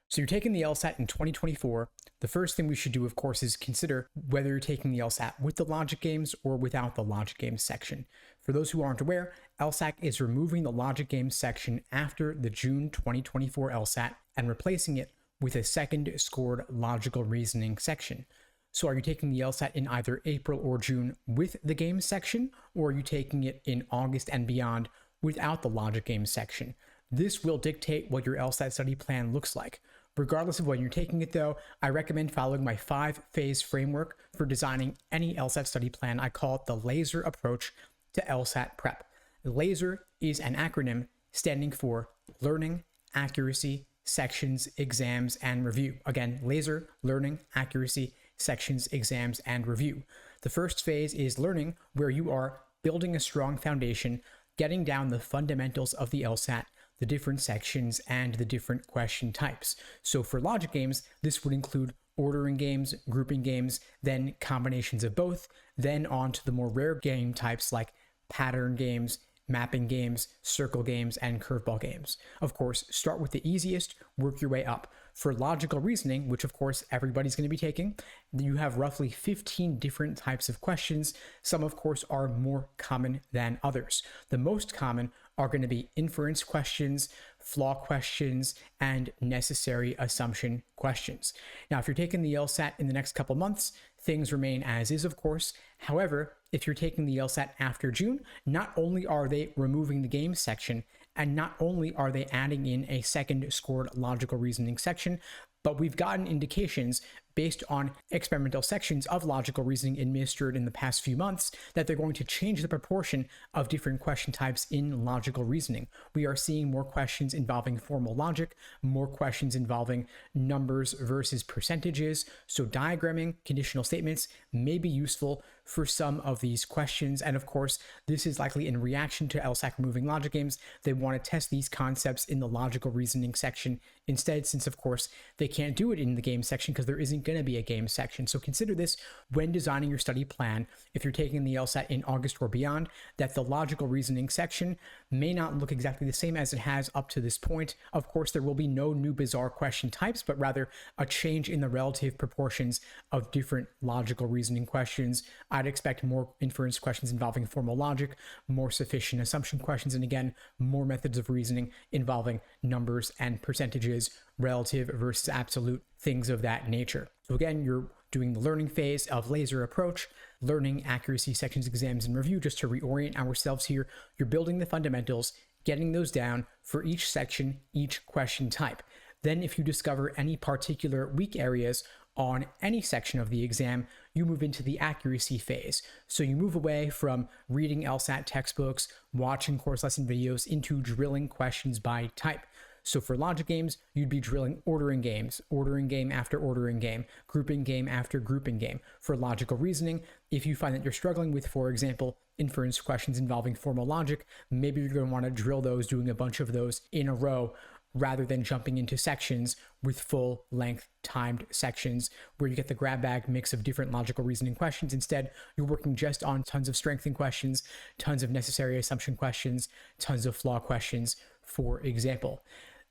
So you're taking the LSAT in 2024. The first thing we should do, of course, is consider whether you're taking the LSAT with the logic games or without the logic games section. For those who aren't aware, LSAT is removing the logic games section after the June 2024 LSAT and replacing it with a second scored logical reasoning section. So are you taking the LSAT in either April or June with the games section, or are you taking it in August and beyond without the logic games section? This will dictate what your LSAT study plan looks like. Regardless of when you're taking it though, I recommend following my 5-phase framework for designing any LSAT study plan. I call it the LASER approach to LSAT prep. LASER is an acronym standing for Learning, Accuracy, Sections, Exams, and Review. Again, LASER, Learning, Accuracy, Sections, Exams, and Review. The first phase is learning, where you are building a strong foundation, getting down the fundamentals of the LSAT, the different sections, and the different question types. So for logic games, this would include ordering games, grouping games, then combinations of both, then on to the more rare game types like pattern games, mapping games, circle games, and curveball games. Of course, start with the easiest, work your way up. For logical reasoning, which of course everybody's going to be taking, you have roughly 15 different types of questions. Some, of course, are more common than others. The most common are going to be inference questions, flaw questions, and necessary assumption questions. Now, if you're taking the LSAT in the next couple months, things remain as is, of course. However, if you're taking the LSAT after June, not only are they removing the games section, and not only are they adding in a second scored logical reasoning section, but we've gotten indications based on experimental sections of logical reasoning administered in the past few months that they're going to change the proportion of different question types in logical reasoning. We are seeing more questions involving formal logic, more questions involving numbers versus percentages. So diagramming conditional statements may be useful for some of these questions. And of course, this is likely in reaction to LSAT removing logic games. They want to test these concepts in the logical reasoning section instead, since of course they can't do it in the game section because there isn't going to be a game section. So consider this when designing your study plan. If you're taking the LSAT in August or beyond, that the logical reasoning section may not look exactly the same as it has up to this point. Of course, there will be no new bizarre question types, but rather a change in the relative proportions of different logical reasoning questions. I'd expect more inference questions involving formal logic, more sufficient assumption questions, and again, more methods of reasoning involving numbers and percentages, relative versus absolute, things of that nature. So again, you're doing the learning phase of LASER approach, learning, accuracy, sections, exams, and review. Just to reorient ourselves here, you're building the fundamentals, getting those down for each section, each question type. Then if you discover any particular weak areas on any section of the exam, you move into the accuracy phase. So you move away from reading LSAT textbooks, watching course lesson videos, into drilling questions by type. So for logic games, you'd be drilling ordering games, ordering game after ordering game, grouping game after grouping game. For logical reasoning, if you find that you're struggling with, for example, inference questions involving formal logic, maybe you're going to want to drill those, doing a bunch of those in a row, rather than jumping into sections with full length timed sections where you get the grab bag mix of different logical reasoning questions. Instead, you're working just on tons of strengthening questions, tons of necessary assumption questions, tons of flaw questions, for example.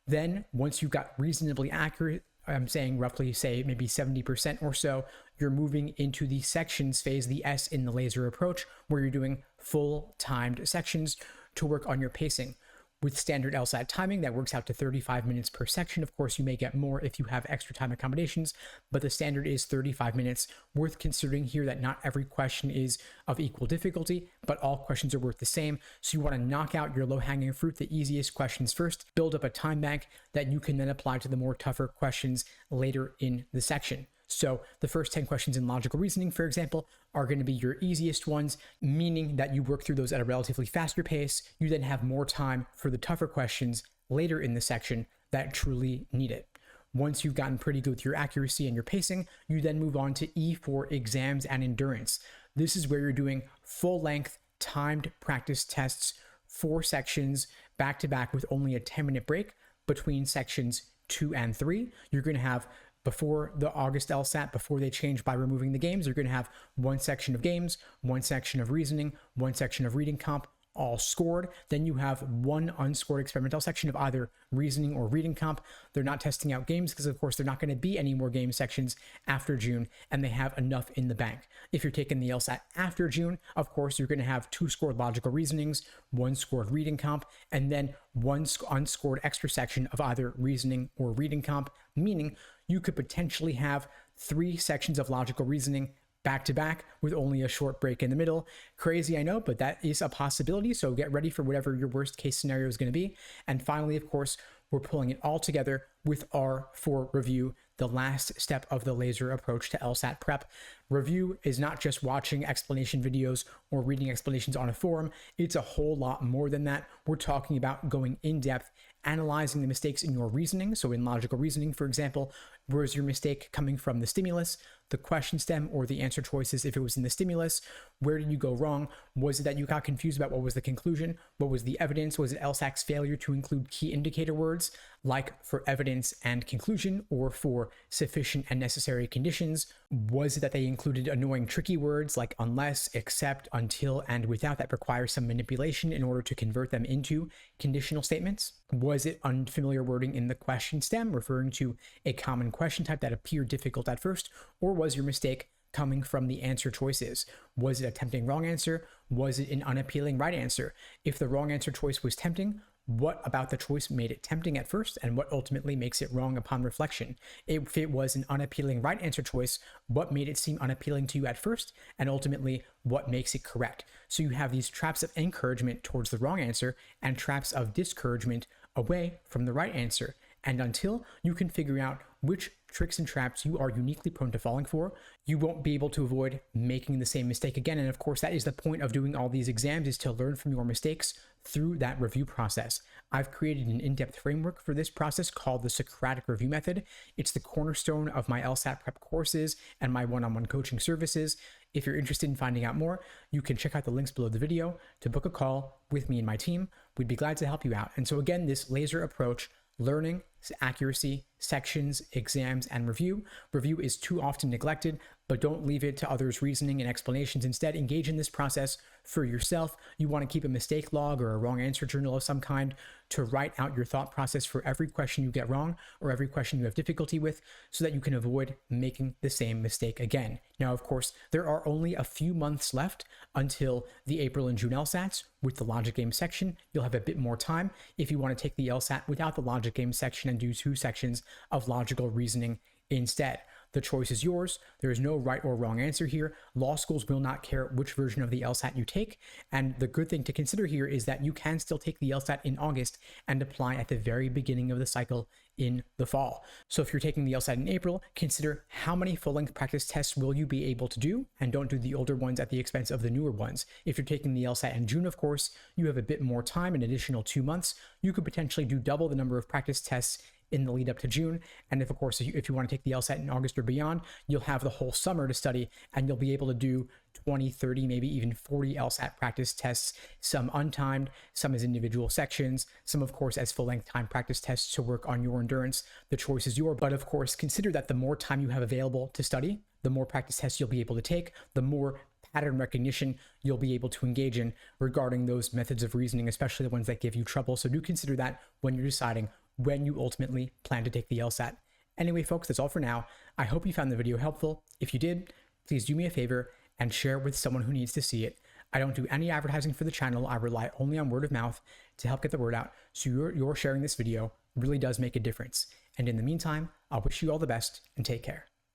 Then once you've got reasonably accurate, I'm saying roughly say maybe 70% or so, you're moving into the sections phase, the S in the LASER approach, where you're doing full timed sections to work on your pacing. With standard LSAT timing, that works out to 35 minutes per section. Of course, you may get more if you have extra time accommodations, but the standard is 35 minutes. Worth considering here that not every question is of equal difficulty, but all questions are worth the same. So you want to knock out your low-hanging fruit, the easiest questions first, build up a time bank that you can then apply to the more tougher questions later in the section. So the first 10 questions in logical reasoning, for example, are going to be your easiest ones, meaning that you work through those at a relatively faster pace. You then have more time for the tougher questions later in the section that truly need it. Once you've gotten pretty good with your accuracy and your pacing, you then move on to E for exams and endurance. This is where you're doing full-length timed practice tests, 4 sections back to back with only a 10-minute break between sections 2 and 3. You're going to have, before the August LSAT, before they change by removing the games, you're going to have one section of games, one section of reasoning, one section of reading comp, all scored. Then you have one unscored experimental section of either reasoning or reading comp. They're not testing out games because, of course, they're not going to be any more game sections after June, and they have enough in the bank. If you're taking the LSAT after June, of course, you're going to have 2 scored logical reasonings, 1 scored reading comp, and then 1 unscored extra section of either reasoning or reading comp, meaning you could potentially have 3 sections of logical reasoning back to back with only a short break in the middle. Crazy, I know, but that is a possibility. So get ready for whatever your worst case scenario is going to be. And finally, of course, we're pulling it all together with R for review, the last step of the laser approach to LSAT prep. Review is not just watching explanation videos or reading explanations on a forum. It's a whole lot more than that. We're talking about going in depth, analyzing the mistakes in your reasoning. So in logical reasoning, for example, was your mistake coming from the stimulus, the question stem, or the answer choices? If it was in the stimulus, where did you go wrong? Was it that you got confused about what was the conclusion? What was the evidence? Was it LSAC's failure to include key indicator words like for evidence and conclusion, or for sufficient and necessary conditions? Was it that they included annoying tricky words like unless, except, until, and without that require some manipulation in order to convert them into conditional statements? Was it unfamiliar wording in the question stem referring to a common question type that appeared difficult at first? Or was your mistake coming from the answer choices? Was it a tempting wrong answer? Was it an unappealing right answer? If the wrong answer choice was tempting, what about the choice made it tempting at first, and what ultimately makes it wrong upon reflection? If it was an unappealing right answer choice, what made it seem unappealing to you at first, and ultimately what makes it correct? So you have these traps of encouragement towards the wrong answer and traps of discouragement away from the right answer. And until you can figure out which tricks and traps you are uniquely prone to falling for, you won't be able to avoid making the same mistake again. And of course, that is the point of doing all these exams, is to learn from your mistakes through that review process. I've created an in-depth framework for this process called the Socratic Review Method. It's the cornerstone of my LSAT prep courses and my one-on-one coaching services. If you're interested in finding out more, you can check out the links below the video to book a call with me and my team. We'd be glad to help you out. And so again, this laser approach, learning, accuracy, sections, exams, and review. Review is too often neglected, but don't leave it to others' reasoning and explanations. Instead, engage in this process for yourself. You want to keep a mistake log or a wrong answer journal of some kind to write out your thought process for every question you get wrong or every question you have difficulty with, so that you can avoid making the same mistake again. Now, of course, there are only a few months left until the April and June LSATs. With the logic game section, you'll have a bit more time if you want to take the LSAT without the logic game section and do 2 sections of logical reasoning instead. The choice is yours. There is no right or wrong answer here. Law schools will not care which version of the LSAT you take. And the good thing to consider here is that you can still take the LSAT in August and apply at the very beginning of the cycle in the fall. So if you're taking the LSAT in April, consider how many full-length practice tests will you be able to do, and don't do the older ones at the expense of the newer ones. If you're taking the LSAT in June, of course, you have a bit more time, an additional 2 months. You could potentially do double the number of practice tests in the lead up to June. And if, of course, if you want to take the LSAT in August or beyond, you'll have the whole summer to study, and you'll be able to do 20, 30, maybe even 40 LSAT practice tests, some untimed, some as individual sections, some, of course, as full-length time practice tests to work on your endurance. The choice is yours, but of course, consider that the more time you have available to study, the more practice tests you'll be able to take, the more pattern recognition you'll be able to engage in regarding those methods of reasoning, especially the ones that give you trouble. So do consider that when you're deciding when you ultimately plan to take the LSAT. Anyway, folks, that's all for now. I hope you found the video helpful. If you did, please do me a favor and share with someone who needs to see it. I don't do any advertising for the channel. I rely only on word of mouth to help get the word out. So your sharing this video really does make a difference. And in the meantime, I'll wish you all the best and take care.